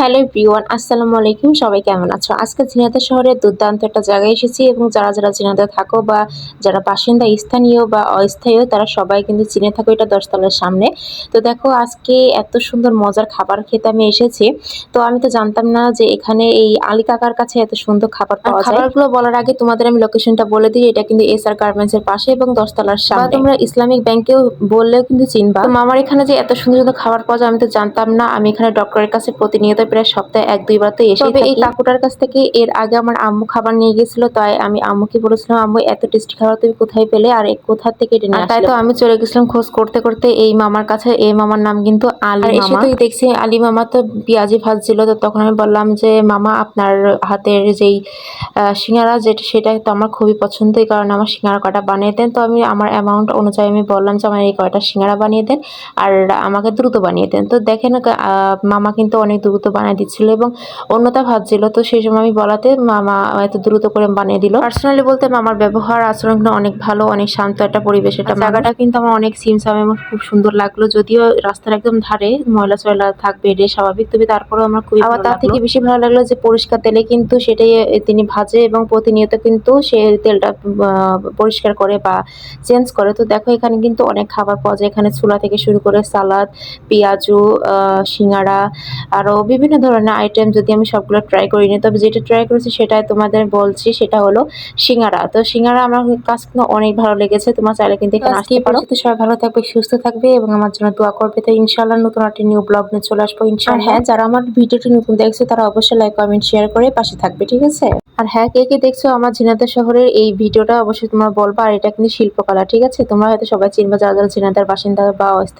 Hello everyone, আসসালামু আলাইকুম। সবাই কেমন আছো? আজকে ঝিনাইদহ শহরের দুর্দান্ত একটা জায়গায় এসেছি এবং যারা ঝিনাইদহ থাকো বা যারা বাসিন্দা স্থানীয় বা অস্থায়ীয় তারা সবাই কিন্তু চিনে থাকো এটা 10 তলার সামনে। তো দেখো আজকে এত সুন্দর মজার খাবার খেতে আমি এসেছি। তো আমি তো জানতাম না যে এখানে এই আলী কাকার কাছে এত সুন্দর খাবার পাওয়া যায়। খাবারগুলো বলার আগে তোমাদের আমি লোকেশনটা বলে দিই। এটা কিন্তু এসআর গার্মেন্টস এর পাশে এবং 10 তলার সামনে। বা তোমরা ইসলামিক ব্যাংকেও বললেও কিন্তু চিনবা। তো মামার এখানে যে এত সুন্দর সুন্দর খাবার পাওয়া যায় আমি তো জানতাম না। আমি এখানে ডক্টরের কাছে প্রতিনিয়ত প্রায় সপ্তাহে 1-2 বার তো এসেই থাকি। এই কাকুটার কাছ থেকে এর আগে আমার আম্মু খাবার নিয়ে গেছিল, তাই আমি আম্মুকে বলেছিলাম, আম্মু এত টেস্টি খাবার তুমি কোথায় পেলে আর কোথা থেকে এটা নিয়ে আসলে? তাই তো আমি চলে গেছিলাম খোঁজ করতে করতে এই মামার কাছে। এই মামার নাম কিন্তু আলী মামা। এসে তো দেখছি আলী মামা তো পেঁয়াজি ভাজছিল। তো তখন আমি বললাম যে মামা আপনার হাতের যেই সিঙ্গারা যেটা সেটা তো আমার খুবই পছন্দ, এই কারণে আমার সিঙ্গারা কটা বানিয়ে দেন। তো আমি আমার অ্যামাউন্ট অনুযায়ী আমি বললাম যে আমার এই কয়টা সিঙ্গারা বানিয়ে দেন আর আমাকে দ্রুত বানিয়ে দেন। তো দেখেন মামা কিন্তু অনেক দ্রুত বানিয়ে দিচ্ছিল এবং অন্যটা ভাবছিল। তো সেই সময় আমি বলাতে মামা এত দ্রুত করে বানিয়ে দিল। পার্সোনালি বলতে মামার ব্যবহার আচরণ অনেক ভালো, অনেক শান্ত একটা পরিবেশ। এটা জায়গাটা কিন্তু আমার অনেক সিমসাম এবং খুব সুন্দর লাগলো। যদিও রাস্তার একদম ধারে ময়লা চয়লা থাকবে এটাই স্বাভাবিক, তবে তারপরেও আমার খুবই আবার তার থেকে বেশি ভালো লাগলো যে পরিষ্কার তেলে কিন্তু সেটাই তিনি ভাজে এবং প্রতিনিয়ত কিন্তু সে তেলটা পরিষ্কার করে বা চেঞ্জ করে। তো দেখো এখানে কিন্তু অনেক খাবার পাওয়া যায়। এখানে ছোলা থেকে শুরু করে সালাদ, পেঁয়াজু, সিঙ্গারা, আরও বিভিন্ন ধরনের আইটেম। যদি আমি সবগুলো ট্রাই করিনি, তবে যেটা ট্রাই করেছি সেটাই তোমাদের বলছি, সেটা হলো সিঙ্গারা। তো সিঙ্গারা আমার কাছে কিন্তু অনেক ভালো লেগেছে। তোমার চাইলে কিন্তু এখানে আসতেই পারো। তো সবাই ভালো থাকবে, সুস্থ থাকবে এবং আমার জন্য দোয়া করবে। তো ইনশাআল্লাহ নতুন একটা নিউ ব্লগ নিয়ে চলে আসবো ইনশাআল্লাহ। হ্যাঁ, যারা আমার ভিডিওটি নতুন দেখছো তারা অবশ্যই লাইক, কমেন্ট, শেয়ার করে পাশে থাকবে, ঠিক আছে? আর হ্যাঁ, কে কে দেখছো আমার ঝিনাইদহ শহরের এই ভিডিওটা অবশ্যই তোমরা বলবা। আর এটা কিন্তু শিল্পকলা, ঠিক আছে? তোমরা হয়তো সবাই চিনবা যারা ঝিনাইদহের বাসিন্দা বা অস্থায়ী।